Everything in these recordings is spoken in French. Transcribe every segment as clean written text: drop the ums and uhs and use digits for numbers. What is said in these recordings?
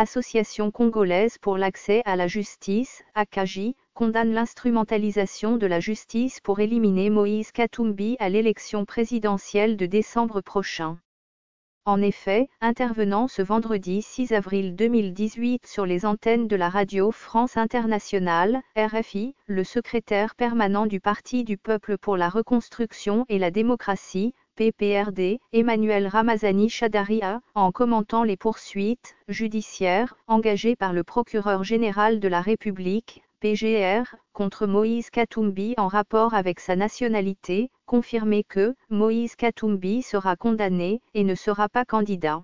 Association congolaise pour l'accès à la justice, ACAJ, condamne l'instrumentalisation de la justice pour éliminer Moïse Katumbi à l'élection présidentielle de décembre prochain. En effet, intervenant ce vendredi 6 avril 2018 sur les antennes de la radio France Internationale, RFI, le secrétaire permanent du Parti du Peuple pour la Reconstruction et la Démocratie, PPRD, Emmanuel Ramazani Chadaria, en commentant les poursuites judiciaires engagées par le procureur général de la République, PGR, contre Moïse Katumbi en rapport avec sa nationalité, confirmé que Moïse Katumbi sera condamné et ne sera pas candidat.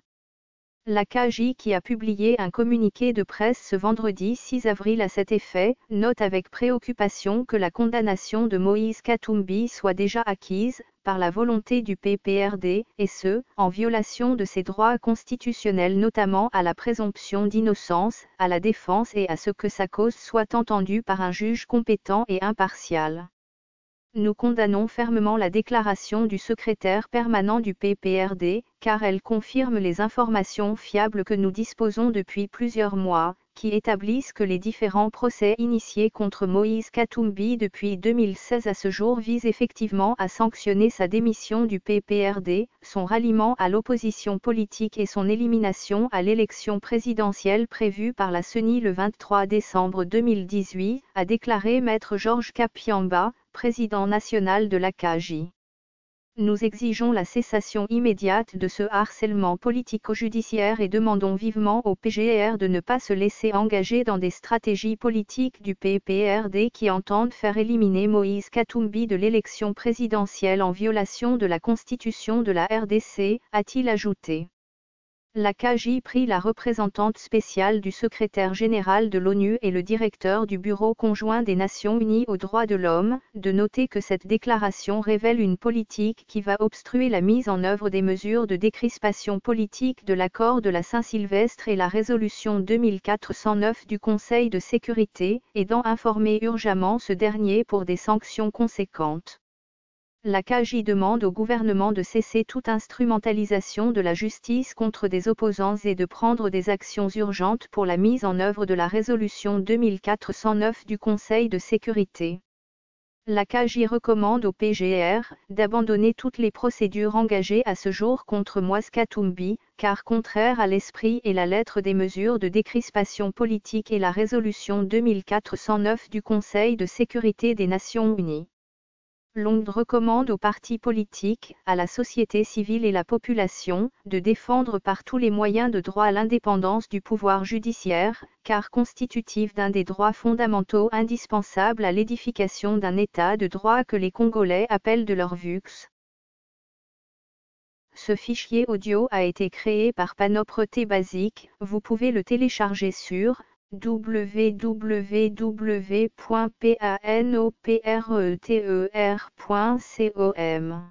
L'ACAJ, qui a publié un communiqué de presse ce vendredi 6 avril à cet effet, note avec préoccupation que la condamnation de Moïse Katumbi soit déjà acquise, par la volonté du PPRD, et ce, en violation de ses droits constitutionnels, notamment à la présomption d'innocence, à la défense et à ce que sa cause soit entendue par un juge compétent et impartial. Nous condamnons fermement la déclaration du secrétaire permanent du PPRD, car elle confirme les informations fiables que nous disposons depuis plusieurs mois, qui établissent que les différents procès initiés contre Moïse Katumbi depuis 2016 à ce jour visent effectivement à sanctionner sa démission du PPRD, son ralliement à l'opposition politique et son élimination à l'élection présidentielle prévue par la CENI le 23 décembre 2018, a déclaré Maître Georges Kapiamba, président national de l'ACAJ. Nous exigeons la cessation immédiate de ce harcèlement politico-judiciaire et demandons vivement au PGR de ne pas se laisser engager dans des stratégies politiques du PPRD qui entendent faire éliminer Moïse Katumbi de l'élection présidentielle en violation de la Constitution de la RDC, a-t-il ajouté. L'ACAJ prie la représentante spéciale du secrétaire général de l'ONU et le directeur du Bureau conjoint des Nations Unies aux droits de l'homme, de noter que cette déclaration révèle une politique qui va obstruer la mise en œuvre des mesures de décrispation politique de l'accord de la Saint-Sylvestre et la résolution 2409 du Conseil de sécurité, et d'en informer urgemment ce dernier pour des sanctions conséquentes. L'ACAJ demande au gouvernement de cesser toute instrumentalisation de la justice contre des opposants et de prendre des actions urgentes pour la mise en œuvre de la résolution 2409 du Conseil de sécurité. L'ACAJ recommande au PGR d'abandonner toutes les procédures engagées à ce jour contre Moïse Katumbi, car contraires à l'esprit et la lettre des mesures de décrispation politique et la résolution 2409 du Conseil de sécurité des Nations Unies. L'ONU recommande aux partis politiques, à la société civile et la population, de défendre par tous les moyens de droit l'indépendance du pouvoir judiciaire, car constitutive d'un des droits fondamentaux indispensables à l'édification d'un État de droit que les Congolais appellent de leur vux. Ce fichier audio a été créé par Panopreté Basic, vous pouvez le télécharger sur www.panopreter.com.